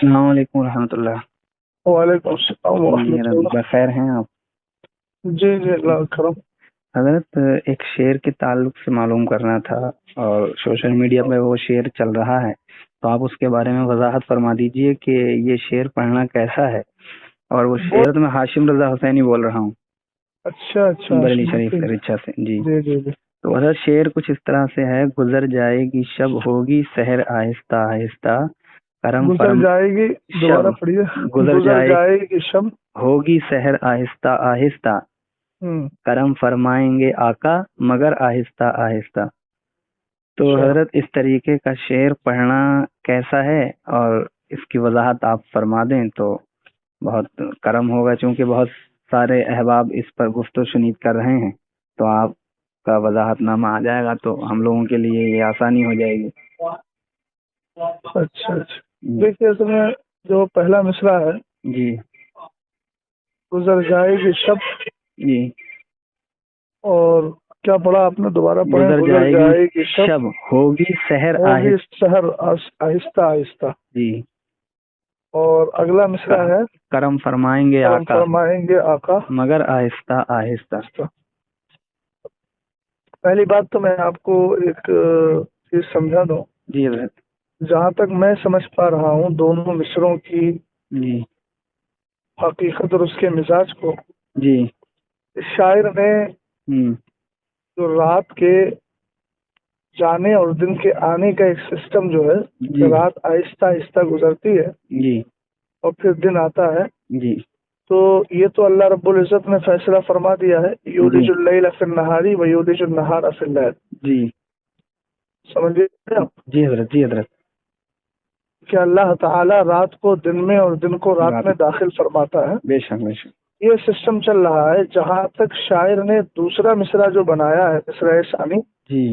السلام علیکم ورحمۃ اللہ۔ وعلیکم السلام ورحمۃ اللہ۔ بخیر ہیں آپ؟ جی جی اللہ کرم۔ حضرت ایک شعر کے تعلق سے معلوم کرنا تھا، اور سوشل میڈیا پہ وہ شعر چل رہا ہے، تو آپ اس کے بارے میں وضاحت فرما دیجئے کہ یہ شعر پڑھنا کیسا ہے۔ اور وہ شعر تو میں ہاشم رضا حسینی بول رہا ہوں، اچھا بریلی شریف رچا سے۔ جی جی جی جی۔ تو حضرت شعر کچھ اس طرح سے ہے: گزر جائے گی شب ہوگی سحر آہستہ آہستہ، کرم گزر فرم جائے گی، دوبارہ پڑھیے۔ گزر جائے گی شب ہوگی سحر آہستہ آہستہ، کرم فرمائیں گے آقا مگر آہستہ آہستہ۔ تو حضرت اس طریقے کا شعر پڑھنا کیسا ہے، اور اس کی وضاحت آپ فرما دیں تو بہت کرم ہوگا، چونکہ بہت سارے احباب اس پر گفت و شنید کر رہے ہیں، تو آپ کا وضاحت نامہ آ جائے گا تو ہم لوگوں کے لیے یہ آسانی ہو جائے گی۔ اچھا۔ دیکھیے اس میں جو پہلا مصرع ہے، جی، گزر جائے گی شب، جی، اور کیا پڑھا آپ نے؟ دوبارہ پڑھیں۔ گزر جائے گی شب ہوگی سحر آہستہ آہستہ۔ جی، اور اگلا مصرع ہے، کرم فرمائیں گے آقا مگر آہستہ آہستہ۔ پہلی بات تو میں آپ کو ایک چیز سمجھا دوں۔ جی حضرت۔ جہاں تک میں سمجھ پا رہا ہوں دونوں مصروں کی جی حقیقت اور اس کے مزاج کو، جی، شاعر نے جو رات کے جانے اور دن کے آنے کا ایک سسٹم جو ہے، جی، رات آہستہ آہستہ گزرتی ہے جی، اور پھر دن آتا ہے، جی، تو یہ تو اللہ رب العزت نے فیصلہ فرما دیا ہے، یولج اللیل فی النہار و یولج النہار فی اللیل۔ جی، سمجھے آپ؟ جی حضرت، جی حضرت، کہ اللہ تعالی رات کو دن میں اور دن کو رات میں داخل فرماتا ہے۔ بے شک بے شک۔ یہ سسٹم چل رہا ہے۔ جہاں تک شاعر نے دوسرا مصرع جو بنایا ہے، مصرع ثانی، جی،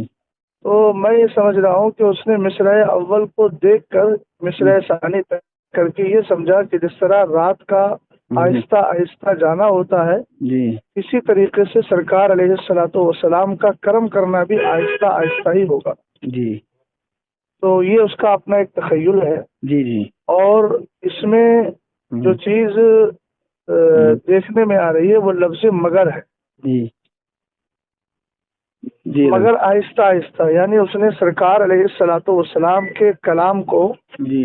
تو میں یہ سمجھ رہا ہوں کہ اس نے مصرع اول کو دیکھ کر مصرع ثانی طے کر کے یہ سمجھا کہ جس طرح رات کا آہستہ آہستہ جانا ہوتا ہے، جی، اسی طریقے سے سرکار علیہ الصلوۃ والسلام کا کرم کرنا بھی آہستہ آہستہ ہی ہوگا۔ جی، تو یہ اس کا اپنا ایک تخیل ہے۔ جی، جی، اور اس میں جو چیز دیکھنے میں آ رہی ہے وہ لفظ مگر ہے۔ جی، جی، مگر آہستہ آہستہ، یعنی اس نے سرکار علیہ الصلوۃ والسلام کے کلام کو، جی،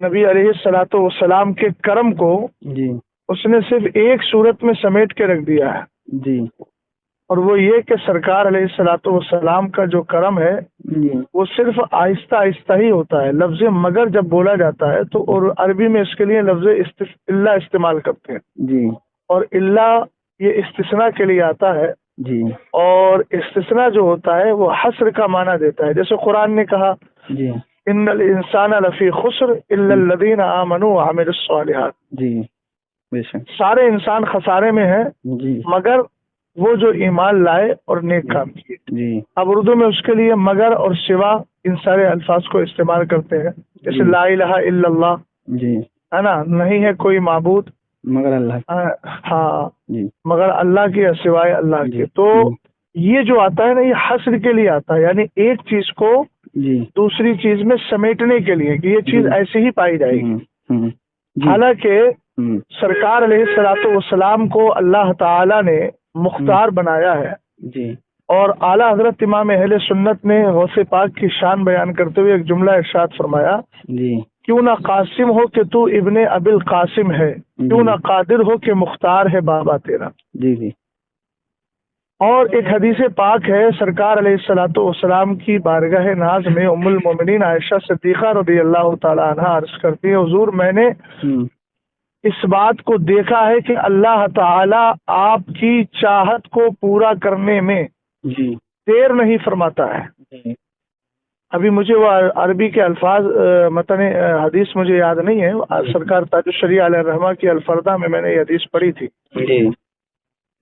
نبی علیہ الصلوۃ والسلام کے کرم کو، جی، اس نے صرف ایک صورت میں سمیٹ کے رکھ دیا ہے، جی، اور وہ یہ کہ سرکار علیہ الصلوۃ والسلام کا جو کرم ہے وہ صرف آہستہ آہستہ ہی ہوتا ہے۔ لفظ مگر جب بولا جاتا ہے تو اور عربی میں اس کے لیے لفظ اللہ استعمال کرتے ہیں، جی، اور اللہ یہ استثناء کے لیے آتا ہے، جی، اور استثناء جو ہوتا ہے وہ حصر کا معنی دیتا ہے۔ جیسے قرآن نے کہا جی، ان الانسان لفی خسر الا الذین آمنوا وعملوا الصالحات، جی، بے شک، سارے انسان خسارے میں ہیں جی، مگر وہ جو ایمان لائے اور نیک کام کیے۔ جی، اب اردو میں اس کے لیے مگر اور سوا ان سارے الفاظ کو استعمال کرتے ہیں، جیسے لا الہ الا اللہ، جی، ہے نا، نہیں ہے کوئی معبود مگر اللہ، ہاں، جی، مگر اللہ کے سوائے اللہ کے۔ تو یہ جو آتا ہے نا، یہ حصر کے لیے آتا ہے، یعنی ایک چیز کو جی، دوسری چیز میں سمیٹنے کے لیے کہ یہ چیز ایسے ہی پائی جائے گی۔ حالانکہ سرکار علیہ الصلوۃ والسلام کو اللہ تعالی نے مختار بنایا ہے، جی، اور اعلیٰ حضرت امام اہل سنت نے غوث پاک کی شان بیان کرتے ہوئے ایک جملہ ارشاد فرمایا، جی، کیوں نہ قاسم ہو کہ تو ابن ابی القاسم ہے، کیوں نہ قادر ہو کہ مختار ہے بابا تیرا۔ جی، جی، اور ایک حدیث پاک ہے، سرکار علیہ الصلوۃ والسلام کی بارگاہ ناز میں ام المومنین عائشہ صدیقہ رضی اللہ تعالی عنہا عرض کرتی ہے، حضور میں نے اس بات کو دیکھا ہے کہ اللہ تعالی آپ کی چاہت کو پورا کرنے میں دیر نہیں فرماتا ہے۔ ابھی مجھے وہ عربی کے الفاظ متن حدیث مجھے یاد نہیں ہے، سرکار تاج الشریعہ علیہ الرحمہ کی الفردہ میں نے یہ حدیث پڑھی تھی۔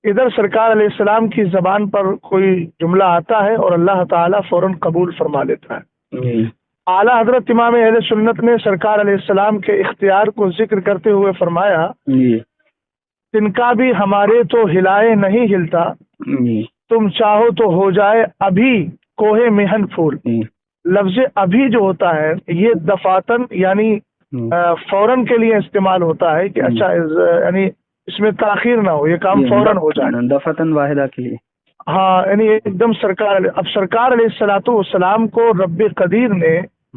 ادھر سرکار علیہ السلام کی زبان پر کوئی جملہ آتا ہے اور اللہ تعالیٰ فوراً قبول فرما لیتا ہے۔ اعلیٰ حضرت امام اہل سنت نے سرکار علیہ السلام کے اختیار کو ذکر کرتے ہوئے فرمایا، تن کا بھی ہمارے تو ہلائے نہیں ہلتا، تم چاہو تو ہو جائے ابھی کوہ مہن پھول۔ لفظ ابھی جو ہوتا ہے یہ دفاتن یعنی فوراً کے لیے استعمال ہوتا ہے کہ اچھا یعنی اس میں تاخیر نہ ہو، یہ کام فوراً ہو جائے، دفعتاً واحدہ کے لیے. ہاں یعنی ایک دم اب سرکار علیہ الصلوۃ والسلام کو رب قدیر نے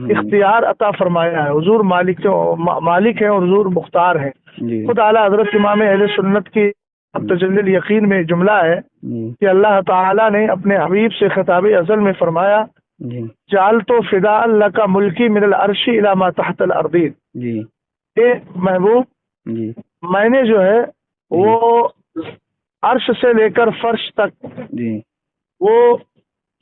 اختیار عطا فرمایا ہے. حضور مالک ہیں اور حضور مختار ہیں. خود اعلیٰ حضرت امام اہل سنت کی تجلی الیقین میں جملہ ہے کہ اللہ تعالیٰ نے اپنے حبیب سے خطاب ازل میں فرمایا جعلت فداء لک ملکی من العرش الی ما تحت الارضین. اے محبوب میں نے جو ہے وہ عرش سے لے کر فرش تک وہ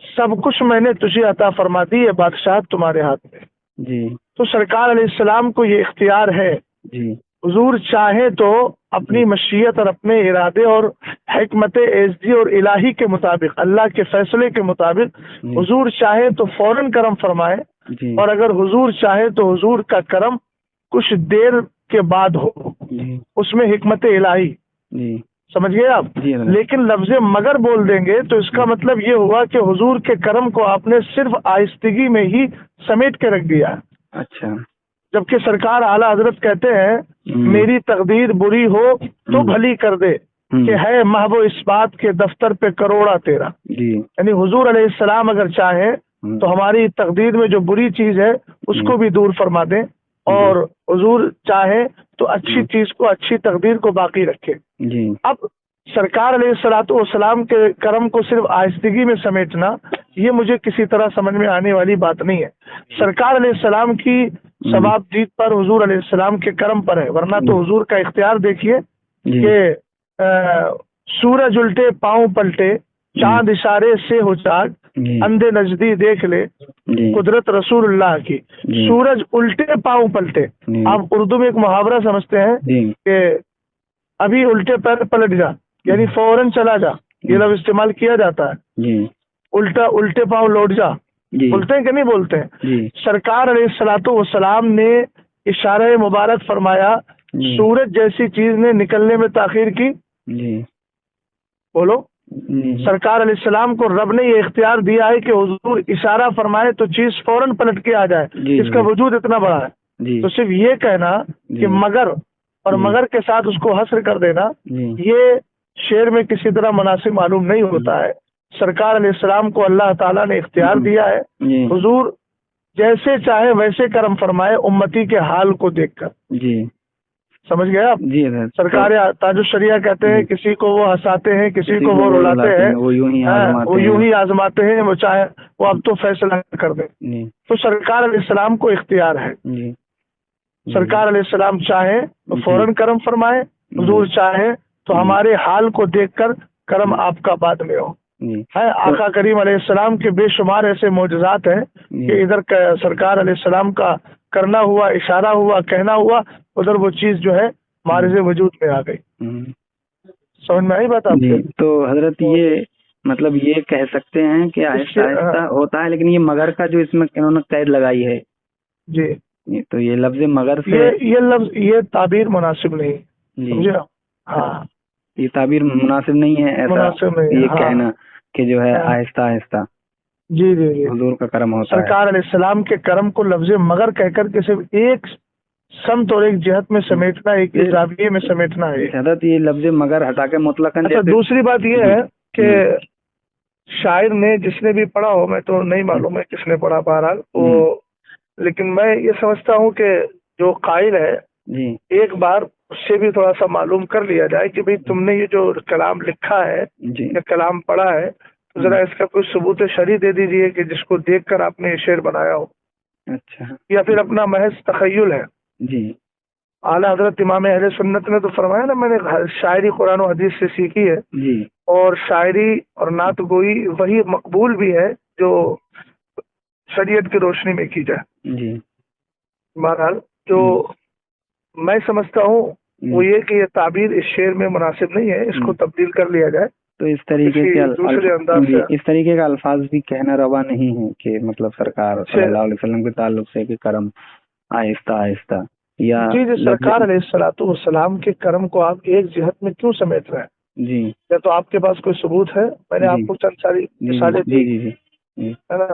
سب کچھ میں نے تجھے عطا فرما دی ہے، بادشاہت تمہارے ہاتھ میں. تو سرکار علیہ السلام کو یہ اختیار ہے. حضور چاہے تو اپنی مشیت اور اپنے ارادے اور حکمت ایزدی اور الہی کے مطابق، اللہ کے فیصلے کے مطابق حضور چاہے تو فوراً کرم فرمائے، اور اگر حضور چاہے تو حضور کا کرم کچھ دیر کے بعد ہو، اس میں حکمت الہی. سمجھ گئے آپ؟ لیکن لفظ مگر بول دیں گے تو اس کا مطلب یہ ہوا کہ حضور کے کرم کو آپ نے صرف آہستگی میں ہی سمیٹ کے رکھ دیا. اچھا. جبکہ سرکار اعلیٰ حضرت کہتے ہیں میری تقدیر بری ہو تو بھلی کر دے کہ ہے محو اس بات کے دفتر پہ کروڑا تیرا. یعنی حضور علیہ السلام اگر چاہیں تو ہماری تقدیر میں جو بری چیز ہے اس کو بھی دور فرما دیں، اور حضور چاہے تو اچھی چیز کو، اچھی تقدیر کو باقی رکھے. اب سرکار علیہ الصلوۃ والسلام کے کرم کو صرف آہستگی میں سمیٹنا یہ مجھے کسی طرح سمجھ میں آنے والی بات نہیں ہے. سرکار علیہ السلام کی ثواب جیت پر حضور علیہ السلام کے کرم پر ہے، ورنہ تو حضور کا اختیار دیکھیے کہ سورج الٹے پاؤں پلٹے، چاند اشارے سے ہو چاک، اندھے نزدی دیکھ لے قدرت رسول اللہ کی. سورج الٹے پاؤں پلٹے، آپ اردو میں ایک محاورہ سمجھتے ہیں کہ ابھی الٹے پیر پلٹ جا، یعنی فوراً چلا جا، یہ لفظ استعمال کیا جاتا ہے. الٹے پاؤں لوٹ جا، بولتے ہیں کہ نہیں بولتے ہیں؟ سرکار علیہ الصلوۃ والسلام نے اشارہ مبارک فرمایا، سورج جیسی چیز نے نکلنے میں تاخیر کی. بولو. سرکار علیہ السلام کو رب نے یہ اختیار دیا ہے کہ حضور اشارہ فرمائے تو چیز فوراً پلٹ کے آ جائے. اس کا وجود اتنا بڑا ہے. تو صرف یہ کہنا کہ مگر اور مگر کے ساتھ اس کو حصر کر دینا یہ شعر میں کسی طرح مناسب معلوم نہیں ہوتا ہے. سرکار علیہ السلام کو اللہ تعالیٰ نے اختیار دیا ہے، حضور جیسے چاہے ویسے کرم فرمائے امتی کے حال کو دیکھ کر. سمجھ گئے آپ؟ سرکار تاج الشریعہ کہتے ہیں کسی کو وہ ہنساتے ہیں، کسی کو وہ رلاتے ہیں، وہ یوں ہی آزماتے ہیں، وہ چاہے وہ اب تو فیصلہ کر دیں. تو سرکار علیہ السلام کو اختیار ہے. سرکار علیہ السلام چاہے تو فوراً کرم فرمائے، حضور چاہے تو ہمارے حال کو دیکھ کر کرم آپ کا بعد میں ہو. آقا کریم علیہ السلام کے بے شمار ایسے معجزات ہیں کہ ادھر سرکار علیہ السلام کا کرنا ہوا، اشارہ ہوا، کہنا ہوا، ادھر وہ چیز جو ہے معرض وجود میں آ گئی. سمجھ میں آئی بات آپ کو؟ تو حضرت یہ مطلب یہ کہہ سکتے ہیں کہ آہستہ آہستہ ہوتا ہے، لیکن یہ مگر کا جو اس میں انہوں نے قید لگائی ہے تو یہ لفظ مگر سے یہ لفظ یہ تعبیر مناسب نہیں. سمجھے؟ ہاں یہ تعبیر مناسب نہیں ہے، ایسا یہ کہنا کہ جو ہے آہستہ آہستہ جی حضور کا کرم ہوتا ہے. سرکار علیہ السلام کے کرم کو لفظ مگر کہہ کر کے صرف ایک سمت اور ایک جہت میں سمیٹنا، ایک زاویے میں سمیٹنا ہے. حضرت یہ لفظ مگر ہٹا کے مطلقاً. دوسری بات یہ ہے کہ شاعر نے جس نے بھی پڑھا ہو، میں تو نہیں معلوم ہے کس نے پڑھا بہرحال وہ، لیکن میں یہ سمجھتا ہوں کہ جو قائل ہے ایک بار اس سے بھی تھوڑا سا معلوم کر لیا جائے کہ بھئی تم نے یہ جو کلام لکھا ہے یا کلام پڑھا ہے تو ذرا اس کا کوئی ثبوت شرعی دے دیجئے کہ جس کو دیکھ کر آپ نے یہ شعر بنایا ہو. اچھا. یا پھر اپنا محض تخیل ہے. اعلیٰ حضرت امام اہل سنت نے تو فرمایا نا میں نے شاعری قرآن و حدیث سے سیکھی ہے، اور شاعری اور نعت گوئی وہی مقبول بھی ہے جو شریعت کی روشنی میں کی جائے. بہرحال جو میں سمجھتا ہوں وہ یہ کہ یہ تعبیر اس شعر میں مناسب نہیں ہے، اس کو تبدیل کر لیا جائے. تو اس طریقے کا الفاظ بھی کہنا روا نہیں ہے کہ مطلب سرکار صلی اللہ علیہ وسلم کے تعلق سے کہ کرم آہستہ آہستہ یا سرکار علیہ الصلوۃ والسلام کے کرم کو آپ ایک جہت میں کیوں سمیٹ رہے ہیں؟ یا تو آپ کے پاس کوئی ثبوت ہے؟ میں نے آپ کو چند ساری مثالیں دی ہے نا.